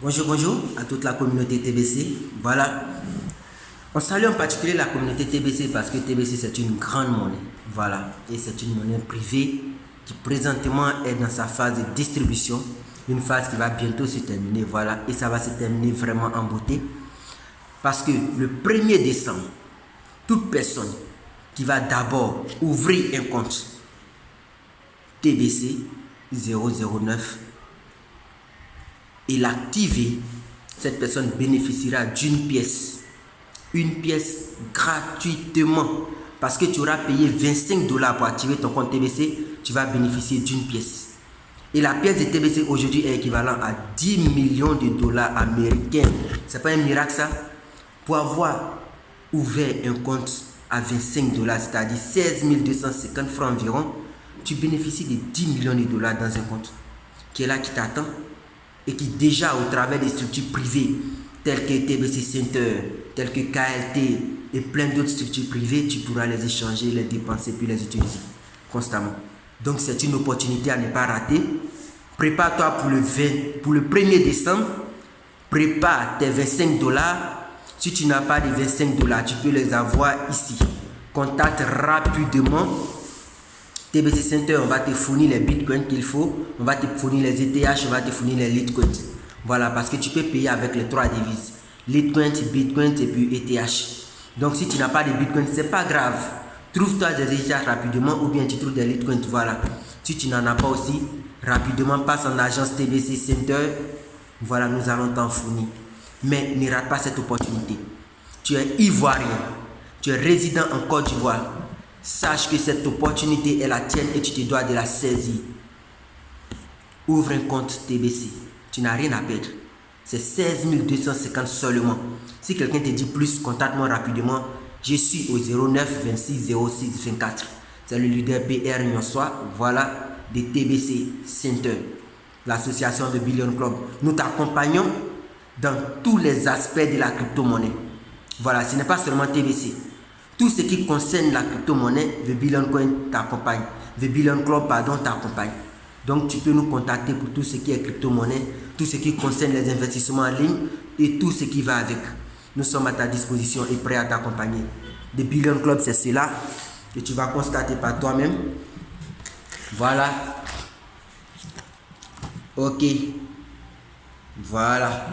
Bonjour à toute la communauté TBC. Voilà. On salue en particulier la communauté TBC parce que TBC c'est une grande monnaie. Voilà. Et c'est une monnaie privée qui présentement est dans sa phase de distribution. Une phase qui va bientôt se terminer. Voilà. Et ça va se terminer vraiment en beauté. Parce que le 1er décembre, toute personne qui va d'abord ouvrir un compte TBC 009 et l'activer, cette personne bénéficiera d'une pièce. Une pièce gratuitement. Parce que tu auras payé 25 $ pour activer ton compte TBC, tu vas bénéficier d'une pièce. Et la pièce de TBC aujourd'hui est équivalente à 10 millions de dollars américains. C'est pas un miracle ça? Pour avoir ouvert un compte à 25 $, c'est-à-dire 16 250 francs environ, tu bénéficies de 10 millions de dollars dans un compte qui est là, qui t'attend et qui déjà au travers des structures privées telles que TBC Center, telles que KLT et plein d'autres structures privées, tu pourras les échanger, les dépenser puis les utiliser constamment. Donc c'est une opportunité à ne pas rater. Prépare-toi pour le 1er décembre. Prépare tes 25 $. Si tu n'as pas de 25 $, tu peux les avoir ici. Contacte rapidement TBC Center, on va te fournir les bitcoins qu'il faut, on va te fournir les ETH, on va te fournir les Litecoins. Voilà, parce que tu peux payer avec les 3 devises. Litecoin, Bitcoin et puis ETH. Donc si tu n'as pas de Bitcoin, c'est pas grave. Trouve-toi des ETH rapidement ou bien tu trouves des Litecoins. Voilà. Si tu n'en as pas aussi, rapidement passe en agence TBC Center. Voilà, nous allons t'en fournir. Mais ne rate pas cette opportunité. Tu es ivoirien, tu es résident en Côte d'Ivoire. Sache que cette opportunité est la tienne et tu te dois de la saisir. Ouvre un compte TBC. Tu n'as rien à perdre. C'est 16 250 seulement. Si quelqu'un te dit plus, contacte-moi rapidement. Je suis au 09 26 06 24. C'est le leader PR Nyonsois. Voilà, de TBC Center, l'association de Billion Club. Nous t'accompagnons dans tous les aspects de la crypto-monnaie. Voilà, ce n'est pas seulement TBC. Tout ce qui concerne la crypto-monnaie, The Billion Coin t'accompagne. The Billion Club, t'accompagne. Donc, tu peux nous contacter pour tout ce qui est crypto-monnaie, tout ce qui concerne les investissements en ligne et tout ce qui va avec. Nous sommes à ta disposition et prêts à t'accompagner. The Billion Club, c'est cela que tu vas constater par toi-même. Voilà. Ok. Voilà.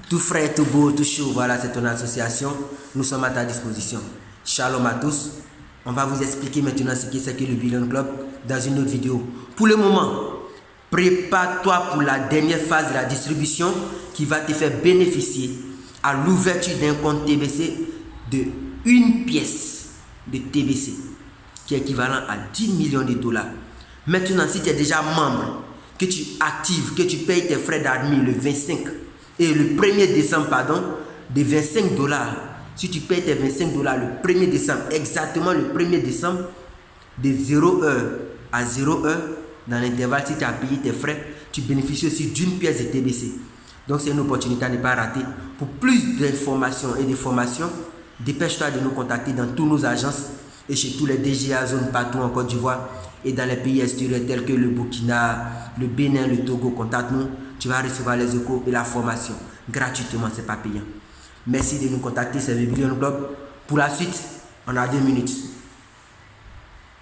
Tout frais, tout beau, tout chaud. Voilà, c'est ton association. Nous sommes à ta disposition. Shalom à tous. On va vous expliquer maintenant ce que c'est que le Billion Club dans une autre vidéo. Pour le moment, prépare-toi pour la dernière phase de la distribution qui va te faire bénéficier à l'ouverture d'un compte TBC de une pièce de TBC qui est équivalent à 10 millions de dollars. Maintenant, si tu es déjà membre, que tu actives, que tu payes tes frais d'admin le 25 et le 1er décembre, de 25 $. Si tu payes tes 25 $ le 1er décembre, exactement le 1er décembre, de 0 heure à 0 heure, dans l'intervalle, si tu as payé tes frais, tu bénéficies aussi d'une pièce de TBC. Donc c'est une opportunité à ne pas rater. Pour plus d'informations et de formations, dépêche-toi de nous contacter dans toutes nos agences et chez tous les DGA zones partout en Côte d'Ivoire et dans les pays extérieurs tels que le Burkina, le Bénin, le Togo. Contacte-nous, tu vas recevoir les échos et la formation gratuitement, c'est pas payant. Merci de nous contacter, c'est le Billion Club. Pour la suite, on a 2 minutes.